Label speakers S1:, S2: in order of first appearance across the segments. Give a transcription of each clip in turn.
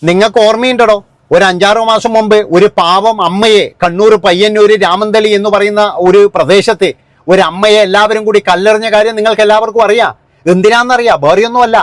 S1: നിങ്ങൾക്ക് ഓർമ്മയുണ്ടോ? ഒരു 5-6 മാസം മുമ്പ് ഒരു പാവം അമ്മയെ കണ്ണൂർ പയ്യന്നൂർ രാമന്തളി എന്ന് പറയുന്ന ഒരു പ്രദേശത്ത് ഒരു അമ്മയെ എല്ലാവരും കൂടി കല്ലെറിഞ്ഞ കാര്യം നിങ്ങൾക്ക് എല്ലാവർക്കും അറിയാം. എന്തിനാണെന്നറിയാം, വേറെയൊന്നുമല്ല.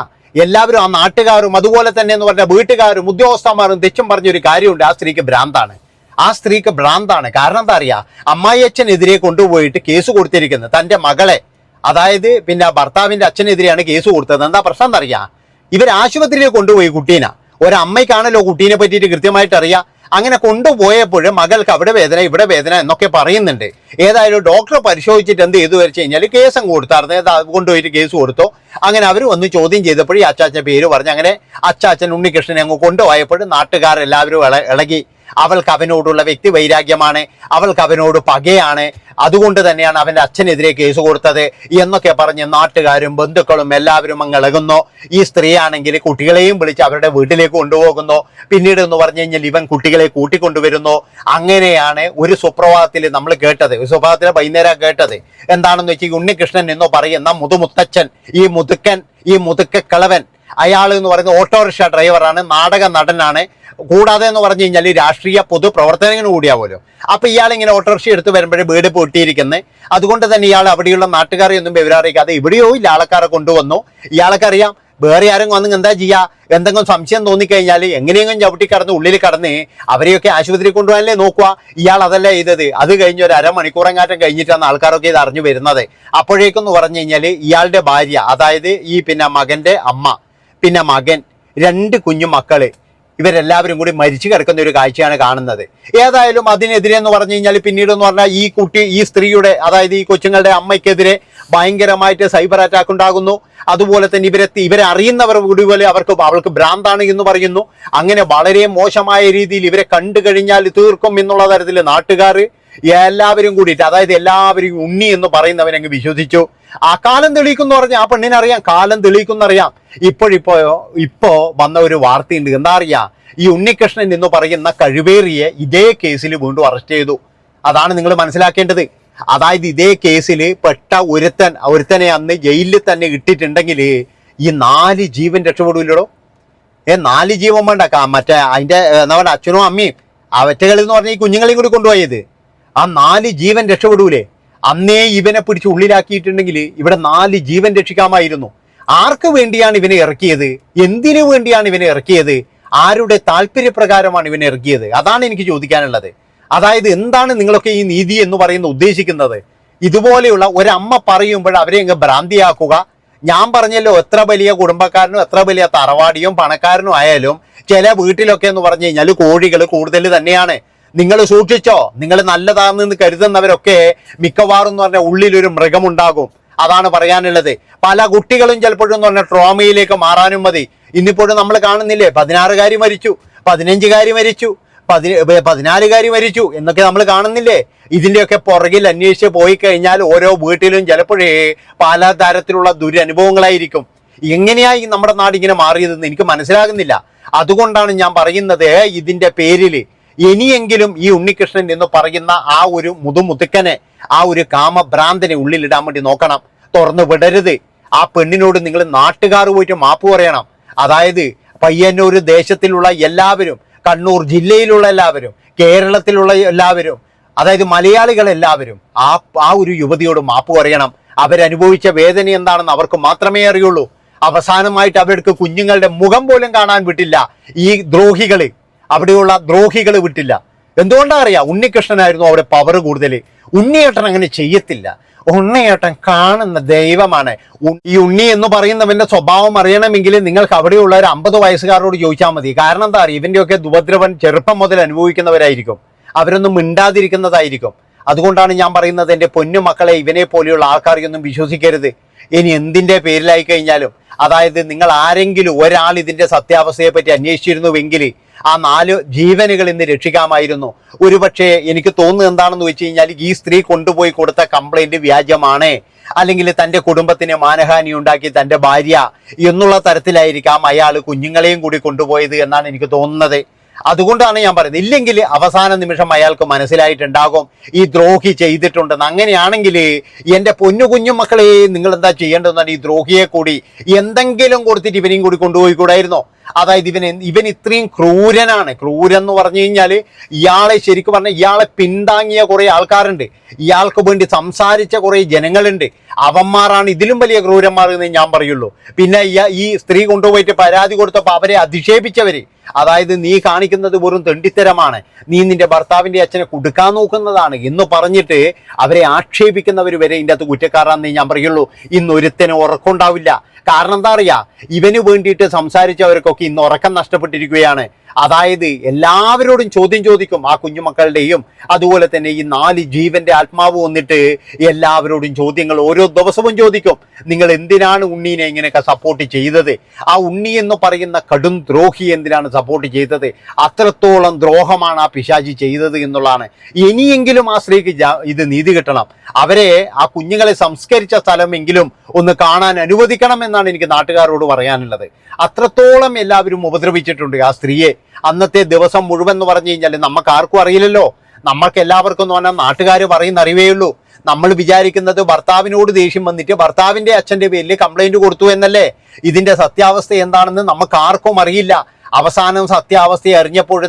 S1: എല്ലാവരും, ആ നാട്ടുകാരും അതുപോലെ തന്നെ എന്ന് പറഞ്ഞ വീട്ടുകാരും ഉദ്യോഗസ്ഥന്മാരും തെച്ചും പറഞ്ഞൊരു കാര്യമുണ്ട്, ആ സ്ത്രീക്ക് ഭ്രാന്താണ്. ആ സ്ത്രീക്ക് ഭ്രാന്താണ്. കാരണം എന്താ അറിയാം, അമ്മായിയച്ഛനെതിരെ കൊണ്ടുപോയിട്ട് കേസ് കൊടുത്തിരിക്കുന്നത് തൻ്റെ മകളെ, അതായത് പിന്നെ ഭർത്താവിൻ്റെ അച്ഛനെതിരെയാണ് കേസ് കൊടുത്തത്. എന്താ പ്രശ്നം എന്നറിയാം, ഇവർ ആശുപത്രിയിൽ കൊണ്ടുപോയി കുട്ടീനെ. ഒരമ്മയ്ക്കാണല്ലോ കുട്ടീനെ പറ്റിയിട്ട് കൃത്യമായിട്ട് അറിയാം. അങ്ങനെ കൊണ്ടുപോയപ്പോൾ മകൾക്ക് അവിടെ വേദന ഇവിടെ വേദന എന്നൊക്കെ പറയുന്നുണ്ട്. ഏതായാലും ഡോക്ടർ പരിശോധിച്ചിട്ട് എന്ത് ചെയ്തു വെച്ച് കഴിഞ്ഞാൽ കേസും കൊടുത്തായിരുന്നു. കൊണ്ടുപോയിട്ട് കേസ് കൊടുത്തു. അങ്ങനെ അവർ വന്ന് ചോദ്യം ചെയ്തപ്പോൾ ഈ അച്ചാച്ചൻ പേര് പറഞ്ഞു. അങ്ങനെ അച്ചാച്ചൻ ഉണ്ണികൃഷ്ണനെ അങ്ങ് കൊണ്ടുപോയപ്പോൾ നാട്ടുകാരെല്ലാവരും ഇളകി. അവൾക്ക് അവനോടുള്ള വ്യക്തി വൈരാഗ്യമാണ്, അവൾക്ക് അവനോട് പകയാണ്, അതുകൊണ്ട് തന്നെയാണ് അവൻ്റെ അച്ഛനെതിരെ കേസ് കൊടുത്തത് എന്നൊക്കെ പറഞ്ഞ് നാട്ടുകാരും ബന്ധുക്കളും എല്ലാവരും അങ്ങ് ഇളകുന്നു. ഈ സ്ത്രീയാണെങ്കിൽ കുട്ടികളെയും വിളിച്ച് അവരുടെ വീട്ടിലേക്ക് കൊണ്ടുപോകുന്നു. പിന്നീട് എന്ന് പറഞ്ഞു കഴിഞ്ഞാൽ ഇവൻ കുട്ടികളെ കൂട്ടിക്കൊണ്ടുവരുന്നു. അങ്ങനെയാണ് ഒരു സുപ്രഭാതത്തിൽ നമ്മൾ കേട്ടത്. ഒരു സുപ്രഭാതത്തിൽ വൈകുന്നേരം കേട്ടത് എന്താണെന്ന് വെച്ചാൽ ഉണ്ണികൃഷ്ണൻ എന്ന് പറയുന്ന മുതുമുത്തച്ഛൻ, ഈ മുതുക്കക്കിളവൻ, അയാൾ എന്ന് പറയുന്ന ഓട്ടോറിക്ഷ ഡ്രൈവറാണ്, നാടക നടനാണ്, കൂടാതെ എന്ന് പറഞ്ഞു കഴിഞ്ഞാൽ രാഷ്ട്രീയ പൊതുപ്രവർത്തനങ്ങൾ കൂടിയാവുമല്ലോ. അപ്പൊ ഇയാളിങ്ങനെ ഓട്ടോറിക്ഷ എടുത്ത് വരുമ്പോഴേ വീട് പൊട്ടിയിരിക്കുന്നത്. അതുകൊണ്ട് തന്നെ ഇയാൾ അവിടെയുള്ള നാട്ടുകാരെ ഒന്നും വിവരറിയിക്കാതെ ഇവിടെയോ ഇല്ല ആൾക്കാരെ കൊണ്ടുവന്നു. ഇയാൾക്കറിയാം വേറെ ആരും വന്ന് എന്താ ചെയ്യുക, എന്തെങ്കിലും സംശയം തോന്നിക്കഴിഞ്ഞാൽ എങ്ങനെയെങ്കിലും ചവിട്ടി കടന്ന് ഉള്ളിൽ കടന്ന് അവരെയൊക്കെ ആശുപത്രി കൊണ്ടുപോകാനല്ലേ നോക്കുക. ഇയാൾ അതല്ല ചെയ്തത്. അത് കഴിഞ്ഞ് ഒരു അരമണിക്കൂറെങ്ങാറ്റം കഴിഞ്ഞിട്ടാണ് ആൾക്കാരൊക്കെ ഇത് അറിഞ്ഞു വരുന്നത്. അപ്പോഴേക്കെന്ന് പറഞ്ഞു കഴിഞ്ഞാൽ ഇയാളുടെ ഭാര്യ, അതായത് ഈ പിന്നെ മകന്റെ അമ്മ, പിന്നെ മകൻ, 2 കുഞ്ഞു മക്കള്, ഇവരെല്ലാവരും കൂടി മരിച്ചു കിടക്കുന്ന ഒരു കാഴ്ചയാണ് കാണുന്നത്. ഏതായാലും അതിനെതിരെ എന്ന് പറഞ്ഞു കഴിഞ്ഞാൽ പിന്നീട് എന്ന് പറഞ്ഞാൽ ഈ സ്ത്രീയുടെ, അതായത് ഈ കൊച്ചുങ്ങളുടെ അമ്മയ്ക്കെതിരെ ഭയങ്കരമായിട്ട് സൈബർ അറ്റാക്ക് ഉണ്ടാകുന്നു. അതുപോലെ തന്നെ ഇവരെ അറിയുന്നവർ കൂടി പോലെ അവൾക്ക് ഭ്രാന്താണ് എന്ന് പറയുന്നു. അങ്ങനെ വളരെ മോശമായ രീതിയിൽ ഇവരെ കണ്ടു കഴിഞ്ഞാൽ തീർക്കും എന്നുള്ള തരത്തിൽ നാട്ടുകാർ എല്ലാവരും കൂടിയിട്ട്, അതായത് എല്ലാവരും ഉണ്ണി എന്ന് പറയുന്നവരങ്ങ് വിശ്വസിച്ചു. ആ കാലം തെളിയിക്കുന്നു പറഞ്ഞാൽ ആ പെണ്ണിനറിയാം, കാലം തെളിയിക്കുന്നറിയാം. ഇപ്പോ വന്ന ഒരു വാർത്തയുണ്ട്. എന്താ അറിയാം, ഈ ഉണ്ണികൃഷ്ണൻ എന്ന് പറയുന്ന കഴിവേറിയെ ഇതേ കേസിൽ വീണ്ടും അറസ്റ്റ് ചെയ്തു. അതാണ് നിങ്ങൾ മനസ്സിലാക്കേണ്ടത്. അതായത് ഇതേ കേസിൽ പെട്ട ഒരുത്തനെ അന്ന് ജയിലിൽ തന്നെ ഇട്ടിട്ടുണ്ടെങ്കിൽ ഈ 4 ജീവൻ രക്ഷപ്പെടൂല്ലോ. 4 ജീവൻ വേണ്ട, മറ്റേ അതിന്റെ എന്താ പറയുക, അച്ഛനും അമ്മയും അവറ്റകളിൽ എന്ന് പറഞ്ഞാൽ ഈ കുഞ്ഞുങ്ങളെയും കൂടി കൊണ്ടുപോയത്, ആ 4 ജീവൻ രക്ഷപ്പെടൂലേ. അന്നേ ഇവനെ പിടിച്ച് ഉള്ളിലാക്കിയിട്ടുണ്ടെങ്കിൽ ഇവിടെ 4 ജീവൻ രക്ഷിക്കാമായിരുന്നു. ആർക്ക് വേണ്ടിയാണ് ഇവനെ ഇറക്കിയത്, എന്തിനു വേണ്ടിയാണ് ഇവനെ ഇറക്കിയത്, ആരുടെ താല്പര്യപ്രകാരമാണ് ഇവനെ ഇറക്കിയത്? അതാണ് എനിക്ക് ചോദിക്കാനുള്ളത്. അതായത് എന്താണ് നിങ്ങളൊക്കെ ഈ നീതി എന്ന് പറയുന്ന ഉദ്ദേശിക്കുന്നത്? ഇതുപോലെയുള്ള ഒരമ്മ പറയുമ്പോൾ അവരെ അങ്ങ് ഭ്രാന്തിയാക്കുക. ഞാൻ പറഞ്ഞല്ലോ, എത്ര വലിയ കുടുംബക്കാരനും എത്ര വലിയ തറവാടിയും പണക്കാരനും ആയാലും ചില വീട്ടിലൊക്കെ എന്ന് പറഞ്ഞു കഴിഞ്ഞാൽ കോഴികൾ കൂടുതൽ തന്നെയാണ്. നിങ്ങൾ സൂക്ഷിച്ചോ. നിങ്ങൾ നല്ലതാണെന്ന് കരുതുന്നവരൊക്കെ മിക്കവാറും എന്ന് പറഞ്ഞാൽ ഉള്ളിലൊരു മൃഗമുണ്ടാകും. അതാണ് പറയാനുള്ളത്. പല കുട്ടികളും ചിലപ്പോഴും എന്ന് പറഞ്ഞാൽ ട്രോമയിലേക്ക് മാറാനും മതി. ഇന്നിപ്പോഴും നമ്മൾ കാണുന്നില്ലേ, 16 മരിച്ചു, 15 മരിച്ചു, 14 മരിച്ചു എന്നൊക്കെ നമ്മൾ കാണുന്നില്ലേ. ഇതിൻ്റെയൊക്കെ പുറകിൽ അന്വേഷിച്ച് പോയി കഴിഞ്ഞാൽ ഓരോ വീട്ടിലും ചിലപ്പോഴേ പലതരത്തിലുള്ള ദുരനുഭവങ്ങളായിരിക്കും. എങ്ങനെയായി നമ്മുടെ നാട് ഇങ്ങനെ മാറിയതെന്ന് എനിക്ക് മനസ്സിലാകുന്നില്ല. അതുകൊണ്ടാണ് ഞാൻ പറയുന്നത്, ഇതിൻ്റെ പേരിൽ ഇനിയെങ്കിലും ഈ ഉണ്ണികൃഷ്ണൻ എന്ന് പറയുന്ന ആ ഒരു മുതുക്കനെ, ആ ഒരു കാമഭ്രാന്തനെ ഉള്ളിലിടാൻ വേണ്ടി നോക്കണം. തുറന്നു വിടരുത്. ആ പെണ്ണിനോട് നിങ്ങൾ നാട്ടുകാർ പോയിട്ട് മാപ്പ് പറയണം. അതായത് പയ്യന്നൂർ ദേശത്തിലുള്ള എല്ലാവരും, കണ്ണൂർ ജില്ലയിലുള്ള എല്ലാവരും, കേരളത്തിലുള്ള എല്ലാവരും, അതായത് മലയാളികളെല്ലാവരും ആ ഒരു യുവതിയോട് മാപ്പ് പറയണം. അവരനുഭവിച്ച വേദന എന്താണെന്ന് അവർക്ക് മാത്രമേ അറിയുള്ളൂ. അവസാനമായിട്ട് അവർക്ക് കുഞ്ഞുങ്ങളുടെ മുഖം പോലും കാണാൻ വിട്ടില്ല ഈ ദ്രോഹികള്. അവിടെയുള്ള ദ്രോഹികൾ വിട്ടില്ല. എന്തുകൊണ്ടാ അറിയാം, ഉണ്ണികൃഷ്ണനായിരുന്നു അവിടെ പവർ കൂടുതൽ. ഉണ്ണിയേട്ടൻ അങ്ങനെ ചെയ്യത്തില്ല. ഉണ്ണിയേട്ടൻ കാണുന്ന ദൈവമാണ്. ഈ ഉണ്ണി എന്ന് പറയുന്നവന്റെ സ്വഭാവം അറിയണമെങ്കിൽ നിങ്ങൾക്ക് അവിടെയുള്ള ഒരു 50 വയസ്സുകാരോട് ചോദിച്ചാൽ മതി. കാരണം എന്താ അറിയാം, ഇവന്റെയൊക്കെ ഉപദ്രവം ചെറുപ്പം മുതൽ അനുഭവിക്കുന്നവരായിരിക്കും. അവരൊന്നും മിണ്ടാതിരിക്കുന്നതായിരിക്കും. അതുകൊണ്ടാണ് ഞാൻ പറയുന്നത്, എൻ്റെ പൊന്നു മക്കളെ, ഇവനെ പോലെയുള്ള ആൾക്കാരെയൊന്നും വിശ്വസിക്കരുത്. ഇനി എന്തിൻ്റെ പേരിലായി കഴിഞ്ഞാലും, അതായത് നിങ്ങൾ ആരെങ്കിലും ഒരാൾ ഇതിൻ്റെ സത്യാവസ്ഥയെ പറ്റി അന്വേഷിച്ചിരുന്നുവെങ്കിൽ ആ 4 ജീവനുകൾ ഇന്ന് രക്ഷിക്കാമായിരുന്നു. ഒരുപക്ഷെ എനിക്ക് തോന്നുന്നത് എന്താണെന്ന് വെച്ച് കഴിഞ്ഞാൽ, ഈ സ്ത്രീ കൊണ്ടുപോയി കൊടുത്ത കംപ്ലൈന്റ് വ്യാജമാണ്, അല്ലെങ്കിൽ തൻ്റെ കുടുംബത്തിന് മാനഹാനി ഉണ്ടാക്കി തൻ്റെ ഭാര്യ എന്നുള്ള തരത്തിലായിരിക്കാം അയാൾ കുഞ്ഞുങ്ങളെയും കൂടി കൊണ്ടുപോയത് എന്നാണ് എനിക്ക് തോന്നുന്നത്. അതുകൊണ്ടാണ് ഞാൻ പറയുന്നത്. ഇല്ലെങ്കിൽ അവസാന നിമിഷം അയാൾക്ക് മനസ്സിലായിട്ടുണ്ടാകും ഈ ദ്രോഹി ചെയ്തിട്ടുണ്ടെന്ന്. അങ്ങനെയാണെങ്കിൽ എൻ്റെ പൊന്നു കുഞ്ഞു മക്കളെ, നിങ്ങൾ എന്താ ചെയ്യേണ്ടതെന്നാണ്, ഈ ദ്രോഹിയെ കൂടി എന്തെങ്കിലും കൊടുത്തിട്ട് ഇവനെയും കൂടി കൊണ്ടുപോയി കൂടായിരുന്നോ? അതായത് ഇവൻ ഇത്രയും ക്രൂരനാണ്. ക്രൂരെന്ന് പറഞ്ഞു കഴിഞ്ഞാൽ ഇയാളെ ശരിക്കും പറഞ്ഞാൽ ഇയാളെ പിന്താങ്ങിയ കുറെ ആൾക്കാരുണ്ട്, ഇയാൾക്ക് വേണ്ടി സംസാരിച്ച കുറെ ജനങ്ങളുണ്ട്. അവന്മാരാണ് ഇതിലും വലിയ ക്രൂരന്മാർ എന്ന് ഞാൻ പറയുള്ളൂ. പിന്നെ ഈ സ്ത്രീ കൊണ്ടുപോയിട്ട് പരാതി കൊടുത്തപ്പോൾ അവരെ അധിക്ഷേപിച്ചവര്, അതായത് നീ കാണിക്കുന്നത് വെറും തെണ്ടിത്തരമാണ്, നീ നിന്റെ ഭർത്താവിന്റെ അച്ഛനെ കൊടുക്കാൻ നോക്കുന്നതാണ് എന്ന് പറഞ്ഞിട്ട് അവരെ ആക്ഷേപിക്കുന്നവർ വരെ ഇതിൻ്റെ അകത്ത് കുറ്റക്കാരാണെന്നേ ഞാൻ പറയുള്ളൂ. ഇന്ന് ഒരുത്തനും ഉറക്കമുണ്ടാവില്ല. കാരണം എന്താ അറിയാ, ഇവന് വേണ്ടിയിട്ട് സംസാരിച്ചവർക്കൊക്കെ ഇന്ന് ഉറക്കം നഷ്ടപ്പെട്ടിരിക്കുകയാണ്. അതായത് എല്ലാവരോടും ചോദ്യം ചോദിക്കും, ആ കുഞ്ഞുമക്കളുടെയും അതുപോലെ തന്നെ ഈ 4 ജീവന്റെ ആത്മാവ് വന്നിട്ട് എല്ലാവരോടും ചോദ്യങ്ങൾ ഓരോ ദിവസവും ചോദിക്കും. നിങ്ങൾ എന്തിനാണ് ഉണ്ണീനെ ഇങ്ങനെയൊക്കെ സപ്പോർട്ട് ചെയ്തത്? ആ ഉണ്ണി എന്ന് പറയുന്ന കടും ദ്രോഹി എന്തിനാണ് സപ്പോർട്ട് ചെയ്തത്? അത്രത്തോളം ദ്രോഹമാണ് ആ പിശാചി ചെയ്തത് എന്നുള്ളതാണ്. ഇനിയെങ്കിലും ആ സ്ത്രീക്ക് ഇത് നീതി കിട്ടണം. അവരെ ആ കുഞ്ഞുങ്ങളെ സംസ്കരിച്ച സ്ഥലമെങ്കിലും ഒന്ന് കാണാൻ അനുവദിക്കണം എന്നാണ് എനിക്ക് നാട്ടുകാരോട് പറയാനുള്ളത്. അത്രത്തോളം എല്ലാവരും ഉപദ്രവിച്ചിട്ടുണ്ട് ആ സ്ത്രീയെ. അന്നത്തെ ദിവസം മുഴുവൻ എന്ന് പറഞ്ഞു കഴിഞ്ഞാൽ നമുക്ക് ആർക്കും അറിയില്ലല്ലോ. നമ്മൾക്ക് എല്ലാവർക്കും എന്ന് പറഞ്ഞാൽ നാട്ടുകാർ പറയുന്ന അറിവേ ഉള്ളൂ. നമ്മൾ വിചാരിക്കുന്നത് ഭർത്താവിനോട് ദേഷ്യം വന്നിട്ട് ഭർത്താവിന്റെ അച്ഛന്റെ പേരിൽ കംപ്ലൈന്റ് കൊടുത്തു എന്നല്ലേ. ഇതിന്റെ സത്യാവസ്ഥ എന്താണെന്ന് നമുക്ക് ആർക്കും അറിയില്ല. അവസാനം സത്യാവസ്ഥയെ അറിഞ്ഞപ്പോൾ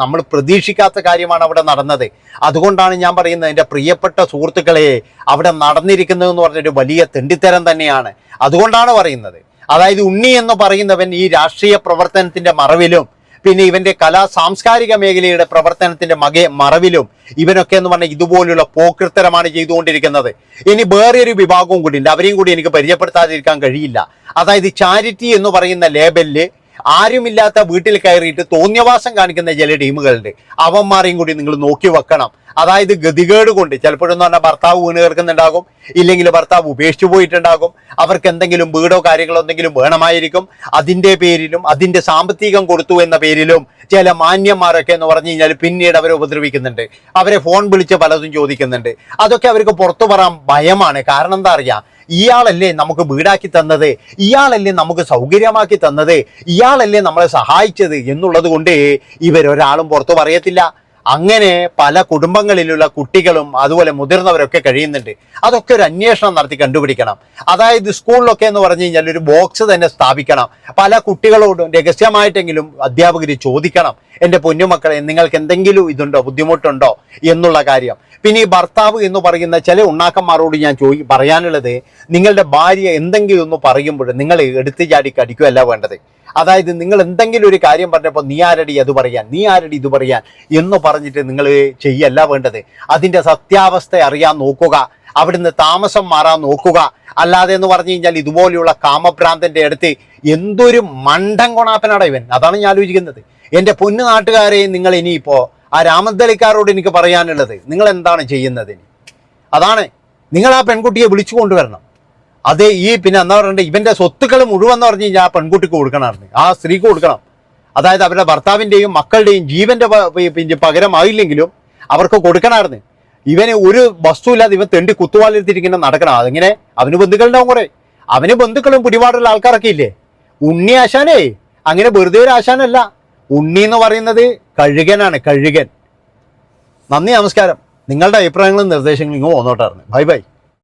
S1: നമ്മൾ പ്രതീക്ഷിക്കാത്ത കാര്യമാണ് അവിടെ നടന്നത്. അതുകൊണ്ടാണ് ഞാൻ പറയുന്നത്, എൻ്റെ പ്രിയപ്പെട്ട സുഹൃത്തുക്കളെ, അവിടെ നടന്നിരിക്കുന്നതെന്ന് പറഞ്ഞൊരു വലിയ തെണ്ടിത്തരം തന്നെയാണ്. അതുകൊണ്ടാണ് പറയുന്നത്. അതായത് ഉണ്ണി എന്ന് പറയുന്നവൻ ഈ രാഷ്ട്രീയ പ്രവർത്തനത്തിന്റെ മറവിലും പിന്നെ ഇവന്റെ സാംസ്കാരിക മേഖലയുടെ പ്രവർത്തനത്തിന്റെ മറവിലും ഇവനൊക്കെ എന്ന് പറഞ്ഞാൽ ഇതുപോലുള്ള പോക്കൃത്തരമാണ് ചെയ്തുകൊണ്ടിരിക്കുന്നത്. ഇനി വേറൊരു വിഭാഗവും കൂടി ഉണ്ട്, അവരെയും കൂടി എനിക്ക് പരിചയപ്പെടുത്താതിരിക്കാൻ കഴിയില്ല. അതായത് ചാരിറ്റി എന്ന് പറയുന്ന ലേബലില് ആരുമില്ലാത്ത വീട്ടിൽ കയറിയിട്ട് തോന്നിയവാസം കാണിക്കുന്ന ചില ടീമുകളുണ്ട്. അവന്മാരെയും കൂടി നിങ്ങൾ നോക്കി വെക്കണം. അതായത് ഗതികേട് കൊണ്ട് ചിലപ്പോഴെന്ന് പറഞ്ഞാൽ ഭർത്താവ് വീണ് കിടക്കുന്നുണ്ടാകും, ഇല്ലെങ്കിൽ ഭർത്താവ് ഉപേക്ഷിച്ചു പോയിട്ടുണ്ടാകും, അവർക്ക് എന്തെങ്കിലും വീടോ കാര്യങ്ങളോ എന്തെങ്കിലും വേണമായിരിക്കും. അതിൻ്റെ പേരിലും അതിൻ്റെ സാമ്പത്തികം കൊടുത്തു എന്ന പേരിലും ചില മാന്യന്മാരൊക്കെ എന്ന് പറഞ്ഞു കഴിഞ്ഞാൽ പിന്നീട് അവരെ ഉപദ്രവിക്കുന്നുണ്ട്. അവരെ ഫോൺ വിളിച്ച് പലതും ചോദിക്കുന്നുണ്ട്. അതൊക്കെ അവർക്ക് പുറത്തു പറയാൻ ഭയമാണ്. കാരണം എന്താ അറിയാം, ഇയാളല്ലേ നമുക്ക് വീടാക്കി തന്നത്, ഇയാളല്ലേ നമുക്ക് സൗകര്യമാക്കി തന്നത്, ഇയാളല്ലേ നമ്മളെ സഹായിച്ചത് എന്നുള്ളത് കൊണ്ട് ഇവരൊരാളും പുറത്തു പറയത്തില്ല. അങ്ങനെ പല കുടുംബങ്ങളിലുള്ള കുട്ടികളും അതുപോലെ മുതിർന്നവരൊക്കെ കഴിയുന്നുണ്ട്. അതൊക്കെ ഒരു അന്വേഷണം നടത്തി കണ്ടുപിടിക്കണം. അതായത് സ്കൂളിലൊക്കെ എന്ന് പറഞ്ഞു കഴിഞ്ഞാൽ ഒരു ബോക്സ് തന്നെ സ്ഥാപിക്കണം. പല കുട്ടികളോടും രഹസ്യമായിട്ടെങ്കിലും അധ്യാപകർ ചോദിക്കണം, എൻ്റെ പൊന്നുമക്കളെ നിങ്ങൾക്ക് എന്തെങ്കിലും ഇതുണ്ടോ, ബുദ്ധിമുട്ടുണ്ടോ എന്നുള്ള കാര്യം. പിന്നെ ഈ ഭർത്താവ് എന്ന് പറയുന്ന ചില ഉണ്ണാക്കന്മാരോട് ഞാൻ പറയാനുള്ളത്, നിങ്ങളുടെ ഭാര്യ എന്തെങ്കിലും ഒന്ന് പറയുമ്പോൾ നിങ്ങൾ എടുത്തു ചാടി കടിക്കുകയല്ല വേണ്ടത്. അതായത് നിങ്ങൾ എന്തെങ്കിലും ഒരു കാര്യം പറഞ്ഞപ്പോൾ നീ ആരടി അത് പറയാൻ, നീ ആരടി ഇത് പറയാൻ എന്ന് പറഞ്ഞിട്ട് നിങ്ങൾ ചെയ്യല്ല വേണ്ടത്. അതിൻ്റെ സത്യാവസ്ഥ അറിയാൻ നോക്കുക, അവിടുന്ന് താമസം മാറാൻ നോക്കുക. അല്ലാതെ എന്ന് പറഞ്ഞു കഴിഞ്ഞാൽ ഇതുപോലെയുള്ള കാമഭ്രാന്തന്റെ അടുത്ത് എന്തൊരു മണ്ടൻ കൊണാപ്പനാണ് ഇവൻ. അതാണ് ഞാൻ ആലോചിക്കുന്നത്. എൻ്റെ പൊന്നു നാട്ടുകാരെ, നിങ്ങൾ ഇനിയിപ്പോ ആ രാമന്തളിക്കാരോട് എനിക്ക് പറയാനുള്ളത്, നിങ്ങൾ എന്താണ് ചെയ്യുന്നതിന്? അതാണ് നിങ്ങൾ ആ പെൺകുട്ടിയെ വിളിച്ചു കൊണ്ടുവരണം. അതേ പിന്നെ എന്താ പറയണ്ടേ, ഇവന്റെ സ്വത്തുക്കൾ മുഴുവൻ എന്ന് പറഞ്ഞു കഴിഞ്ഞാൽ ആ പെൺകുട്ടിക്ക് കൊടുക്കണമായിരുന്നു, ആ സ്ത്രീക്ക് കൊടുക്കണം. അതായത് അവരുടെ ഭർത്താവിൻ്റെയും മക്കളുടെയും ജീവന്റെ പകരമായില്ലെങ്കിലും അവർക്ക് കൊടുക്കണമായിരുന്നു. ഇവന് ഒരു വസ്തുവില്ലാതെ ഇവൻ തെണ്ടി കുത്തുവാലെടുത്തിരിക്കുന്ന നടക്കണം. അതെങ്ങനെ? അവന് ബന്ധുക്കളുണ്ടാവും കുറെ, അവന് ബന്ധുക്കളും പിടിപാടുള്ള ആൾക്കാരൊക്കെ ഇല്ലേ. ഉണ്ണി ആശാനേ അങ്ങനെ വെറുതെ ഒരു ആശാനല്ല. ഉണ്ണി എന്ന് പറയുന്നത് കഴുകനാണ്, കഴുകൻ. നന്ദി, നമസ്കാരം. നിങ്ങളുടെ അഭിപ്രായങ്ങളും നിർദ്ദേശങ്ങളും ഇങ്ങ് പോന്നോട്ടായിരുന്നു. Bye bye.